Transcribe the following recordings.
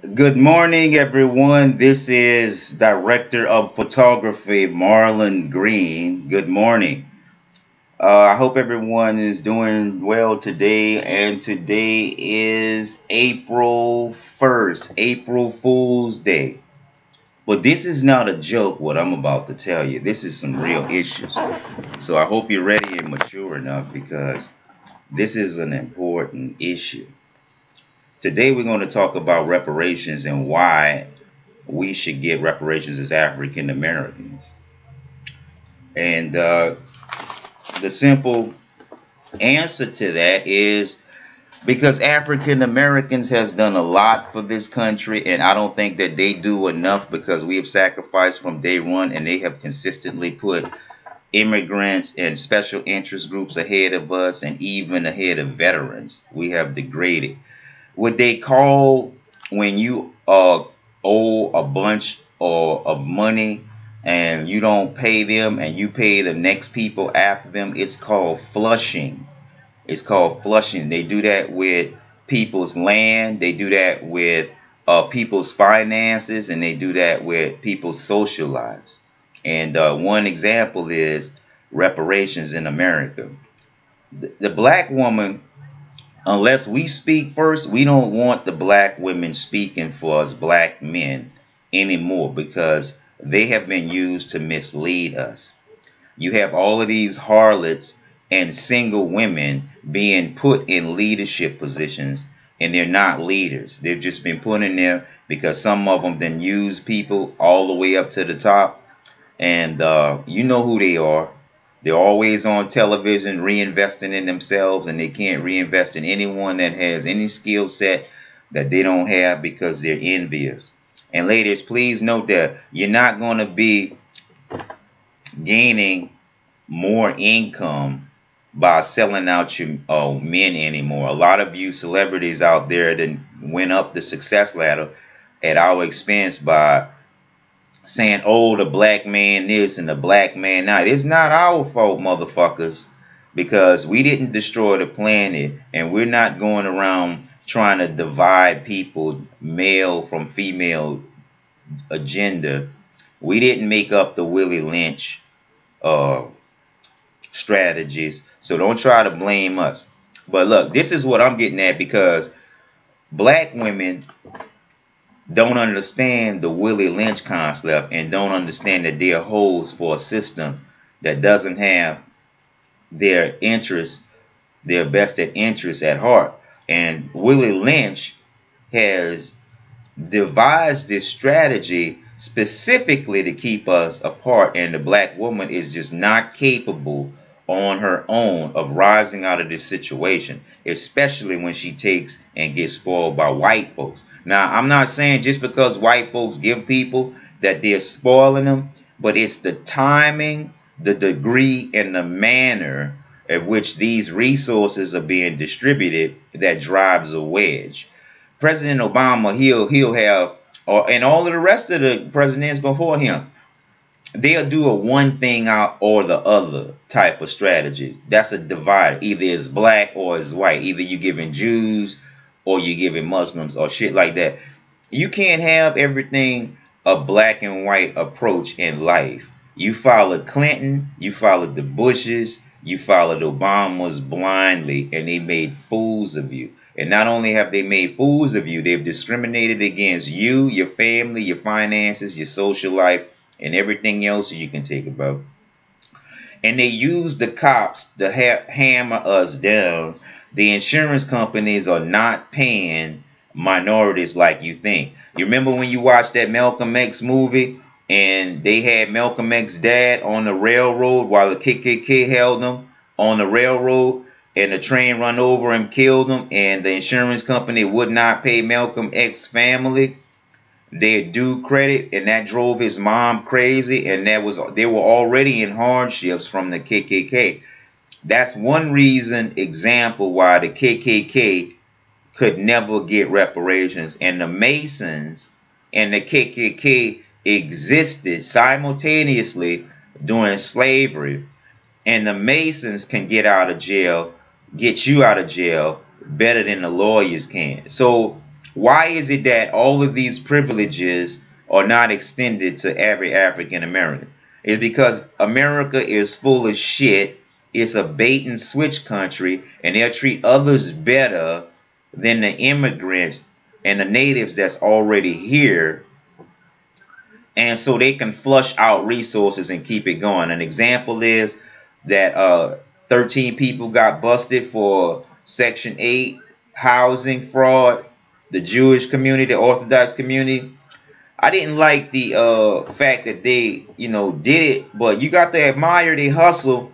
Good morning, everyone. This is Director of Photography Marlon Green. Good morning. I hope everyone is doing well today. And today is April 1st, April Fool's Day. But this is not a joke, what I'm about to tell you. This is some real issues. So I hope you're ready and mature enough because this is an important issue. Today, we're going to talk about reparations and why we should get reparations as African Americans. And the simple answer to that is because African Americans has done a lot for this country, and I don't think that they do enough because we have sacrificed from day one, and they have consistently put immigrants and special interest groups ahead of us, and even ahead of veterans. We have degraded. What they call when you owe a bunch of money and you don't pay them and you pay the next people after them, it's called flushing. It's called flushing. They do that with people's land, they do that with people's finances, and they do that with people's social lives. And one example is reparations in America. The black woman, unless we speak first, we don't want the black women speaking for us black men anymore because they have been used to mislead us. You have all of these harlots and single women being put in leadership positions, and they're not leaders. They've just been put in there because some of them then use people all the way up to the top, and you know who they are. They're always on television reinvesting in themselves, and they can't reinvest in anyone that has any skill set that they don't have because they're envious. And ladies, please note that you're not going to be gaining more income by selling out your men anymore. A lot of you celebrities out there that went up the success ladder at our expense by saying, oh, the black man this and the black man that. It's not our fault, motherfuckers, because we didn't destroy the planet, and we're not going around trying to divide people, male from female agenda. We didn't make up the Willie Lynch uh, strategies, so don't try to blame us. But look, this is what I'm getting at, because black women don't understand the Willie Lynch concept and don't understand that they're hoes for a system that doesn't have their interests, their vested interests at heart. And Willie Lynch has devised this strategy specifically to keep us apart, and the black woman is just not capable on her own of rising out of this situation, especially when she takes and gets spoiled by white folks. Now, I'm not saying just because white folks give people that they're spoiling them, but it's the timing, the degree, and the manner at which these resources are being distributed that drives a wedge. President Obama, he'll have, and all of the rest of the presidents before him, they'll do a one thing out or the other type of strategy. That's a divide. Either it's black or it's white. Either you giving Jews or you giving Muslims or shit like that. You can't have everything a black and white approach in life. You followed Clinton, you followed the Bushes, you followed Obamas blindly, and they made fools of you. And not only have they made fools of you, they've discriminated against you, your family, your finances, your social life, and everything else you can take about. And they use the cops to hammer us down. The insurance companies are not paying minorities like you think. You remember when you watched that Malcolm X movie and they had Malcolm X's dad on the railroad while the KKK held him on the railroad, and the train run over him, killed him, and the insurance company would not pay Malcolm X's family their due credit, and that drove his mom crazy, and they were already in hardships from the KKK. That's one example why the KKK could never get reparations, and the Masons and the KKK existed simultaneously during slavery, and the Masons can get out of jail, get you out of jail better than the lawyers can. So Why is it that all of these privileges are not extended to every African American? It's because America is full of shit. It's a bait and switch country, and they'll treat others better than the immigrants and the natives that's already here, and so they can flush out resources and keep it going. An example is that 13 people got busted for Section 8 housing fraud. The Jewish community, the Orthodox community. I didn't like the fact that they, did it, but you got to admire their hustle.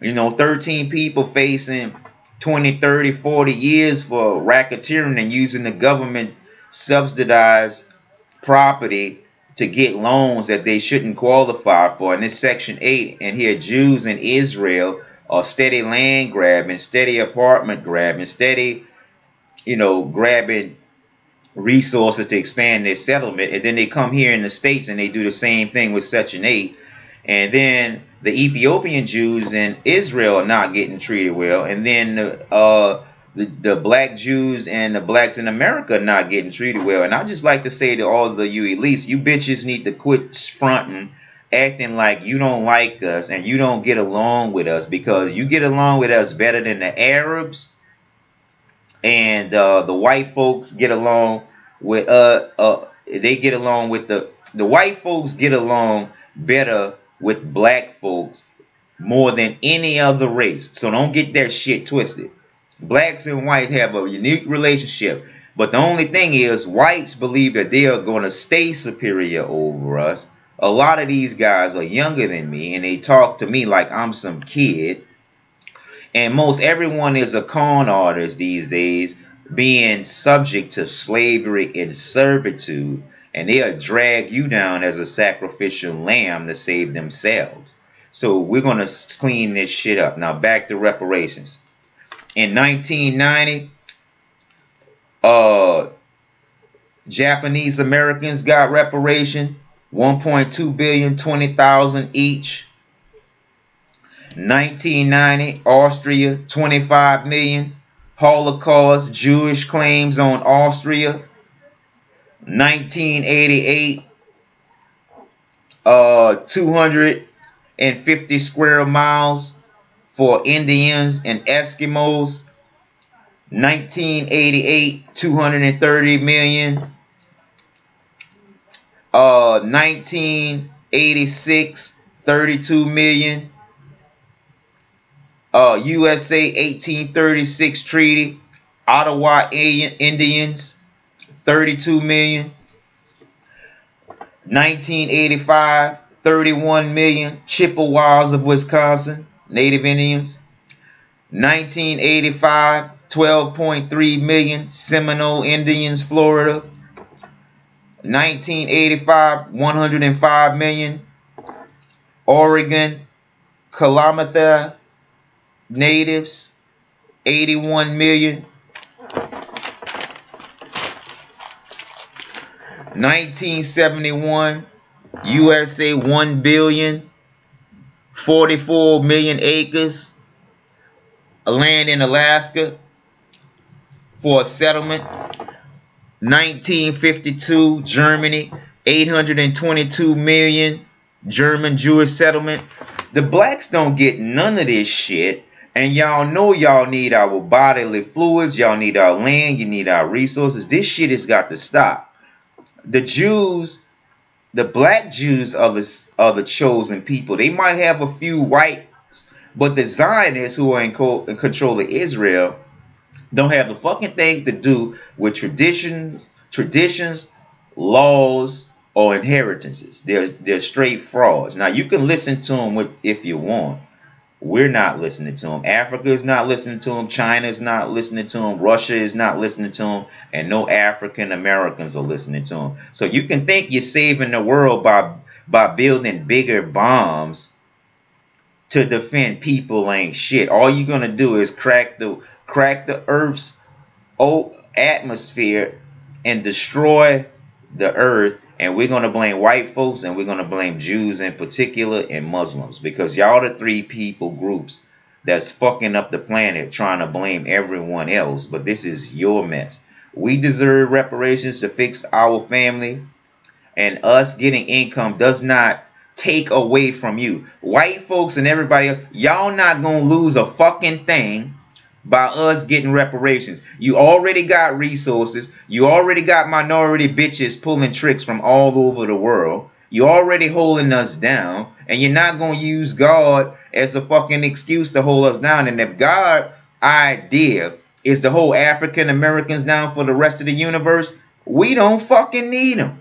13 people facing 20, 30, 40 years for racketeering and using the government subsidized property to get loans that they shouldn't qualify for. And this Section 8, and here Jews in Israel are steady land grabbing, steady apartment grabbing, steady, grabbing resources to expand their settlement. And then they come here in the States and they do the same thing with Section 8. And then the Ethiopian Jews in Israel are not getting treated well. And then the black Jews and the blacks in America are not getting treated well. And I just like to say to all of you elites, you bitches need to quit fronting, acting like you don't like us and you don't get along with us, because you get along with us better than the Arabs, and the white folks get along with they get along with the white folks get along better with black folks more than any other race. So don't get that shit twisted. Blacks and whites have a unique relationship, but the only thing is whites believe that they are going to stay superior over us. A lot of these guys are younger than me, and they talk to me like I'm some kid. And most everyone is a con artist these days, being subject to slavery and servitude, and they'll drag you down as a sacrificial lamb to save themselves. So we're going to clean this shit up. Now back to reparations. In 1990, Japanese Americans got reparation, 1.2 billion, 20,000 each. 1990, Austria, 25 million. Holocaust, Jewish claims on Austria. 1988, 250 square miles for Indians and Eskimos. 1988, 230 million. 1986, 32 million. USA 1836 Treaty, Ottawa Indians, 32 million. 1985, 31 million. Chippewas of Wisconsin, Native Indians. 1985, 12.3 million. Seminole Indians, Florida. 1985, 105 million. Oregon, Kalamazoo Natives, 81 million. 1971, USA 1 billion, 44 million acres of land in Alaska for a settlement. 1952, Germany, 822 million, German Jewish settlement. The blacks don't get none of this shit. And y'all know y'all need our bodily fluids, y'all need our land, you need our resources. This shit has got to stop. The Jews, the black Jews are the chosen people. They might have a few whites, but the Zionists who are in control of Israel don't have the fucking thing to do with traditions, laws, or inheritances. They're straight frauds. Now you can listen to them if you want. We're not listening to them. Africa is not listening to them. China is not listening to them. Russia is not listening to them. And no African Americans are listening to them. So you can think you're saving the world by building bigger bombs to defend people ain't shit. All you're gonna do is crack the Earth's atmosphere and destroy the Earth. And we're going to blame white folks, and we're going to blame Jews in particular, and Muslims, because y'all the three people groups that's fucking up the planet trying to blame everyone else. But this is your mess. We deserve reparations to fix our family, and us getting income does not take away from you. White folks and everybody else, y'all not gonna lose a fucking thing by us getting reparations. You already got resources. You already got minority bitches pulling tricks from all over the world. You already holding us down, and you're not gonna use God as a fucking excuse to hold us down. And if God's idea is to hold African Americans down for the rest of the universe, we don't fucking need them.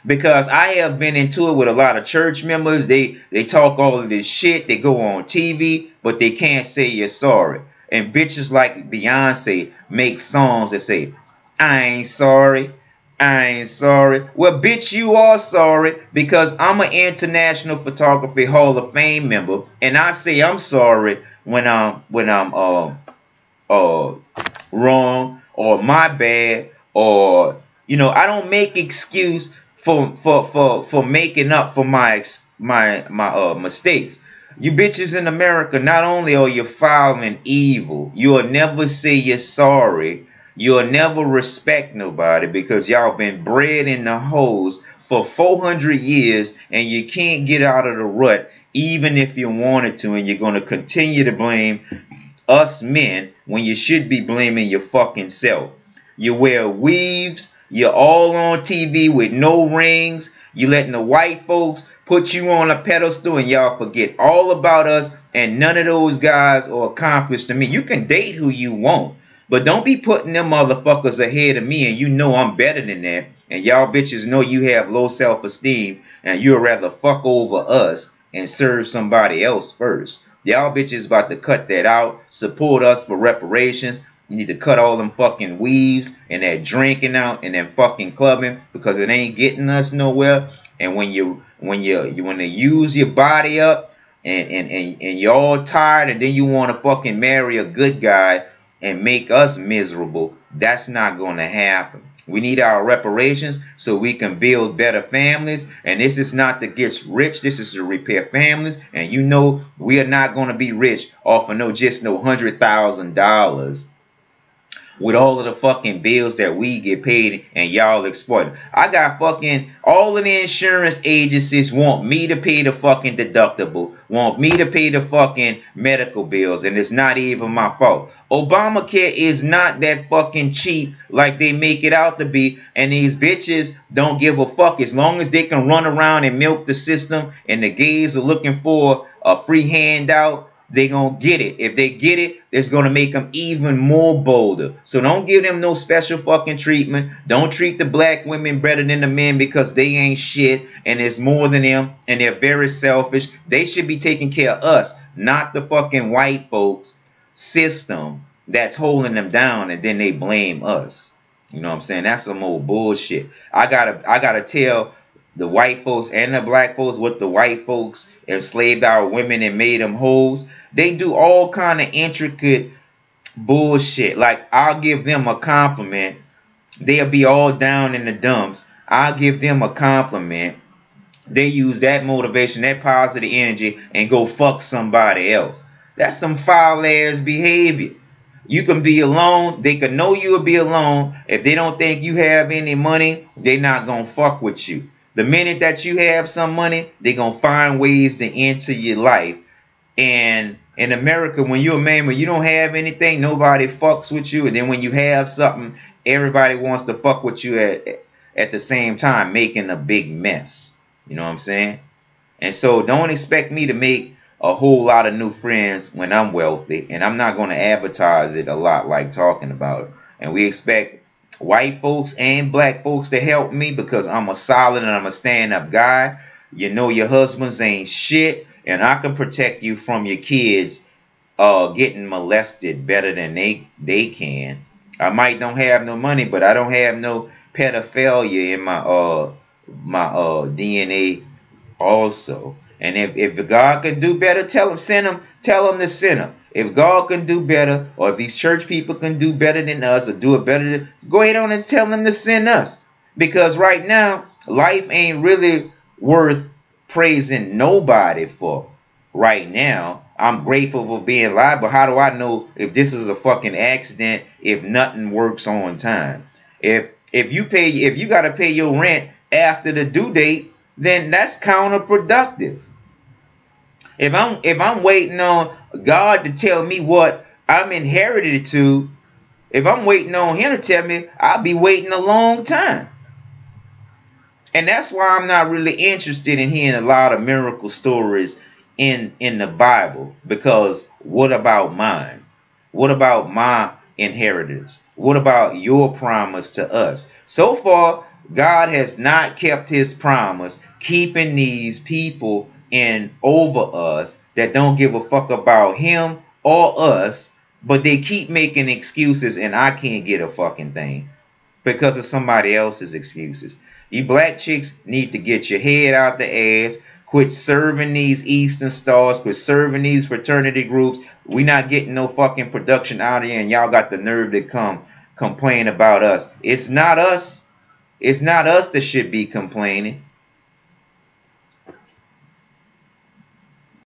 Because I have been into it with a lot of church members. They talk all of this shit. They go on TV, but they can't say you're sorry. And bitches like Beyonce make songs that say, I ain't sorry. I ain't sorry. Well, bitch, you are sorry, because I'm an International Photography Hall of Fame member, and I say I'm sorry when I'm wrong, or my bad, or I don't make excuse for making up for my mistakes. You bitches in America, not only are you foul and evil, you'll never say you're sorry. You'll never respect nobody, because y'all been bred in the holes for 400 years, and you can't get out of the rut even if you wanted to, and you're going to continue to blame us men when you should be blaming your fucking self. You wear weaves. You're all on TV with no rings. You letting the white folks put you on a pedestal, and y'all forget all about us, and none of those guys are accomplished to me. You can date who you want, but don't be putting them motherfuckers ahead of me, and you know I'm better than that. And y'all bitches know you have low self-esteem, and you'd rather fuck over us and serve somebody else first. Y'all bitches about to cut that out. Support us for reparations. You need to cut all them fucking weaves and that drinking out and that fucking clubbing, because it ain't getting us nowhere. And when you use your body up and you're all tired, and then you want to fucking marry a good guy and make us miserable, that's not going to happen. We need our reparations so we can build better families. And this is not to get rich. This is to repair families. And we are not going to be rich off of no $100,000 with all of the fucking bills that we get paid and y'all exploit. I got fucking all of the insurance agencies want me to pay the fucking deductible, want me to pay the fucking medical bills, and it's not even my fault. Obamacare is not that fucking cheap like they make it out to be, and these bitches don't give a fuck. As long as they can run around and milk the system, and the gays are looking for a free handout, they gonna get it. If they get it, it's gonna make them even more bolder. So don't give them no special fucking treatment. Don't treat the black women better than the men, because they ain't shit, and it's more than them, and they're very selfish. They should be taking care of us, not the fucking white folks system that's holding them down, and then they blame us. You know what I'm saying? That's some old bullshit. I gotta tell the white folks and the black folks what the white folks enslaved our women and made them hoes. They do all kind of intricate bullshit. Like, I'll give them a compliment, they'll be all down in the dumps. I'll give them a compliment, they use that motivation, that positive energy, and go fuck somebody else. That's some foul ass behavior. You can be alone. They can know you'll be alone. If they don't think you have any money, they're not gonna fuck with you. The minute that you have some money, they're going to find ways to enter your life. And in America, when you're a man, when you don't have anything, nobody fucks with you. And then when you have something, everybody wants to fuck with you at the same time, making a big mess. You know what I'm saying? And so don't expect me to make a whole lot of new friends when I'm wealthy. And I'm not going to advertise it a lot like talking about it. And we expect white folks and black folks to help me, because I'm a solid and I'm a stand-up guy. You know your husbands ain't shit, and I can protect you from your kids getting molested better than they can. I might don't have no money, but I don't have no pedophilia in my DNA also. And if God can do better, tell him to send him. If God can do better, or if these church people can do better than us, or do it better, go ahead on and tell them to send us. Because right now, life ain't really worth praising nobody for. Right now, I'm grateful for being alive, but how do I know if this is a fucking accident if nothing works on time. If you got to pay your rent after the due date, then that's counterproductive. If I'm waiting on God to tell me what I'm inherited to, if I'm waiting on him to tell me, I'll be waiting a long time. And that's why I'm not really interested in hearing a lot of miracle stories in the Bible. Because what about mine? What about my inheritance? What about your promise to us? So far, God has not kept his promise, keeping these people in over us that don't give a fuck about him or us, but they keep making excuses, and I can't get a fucking thing because of somebody else's excuses. You black chicks need to get your head out the ass. Quit serving these Eastern Stars. Quit serving these fraternity groups. We not getting no fucking production out of here, and y'all got the nerve to come complain about us. It's not us. It's not us that should be complaining.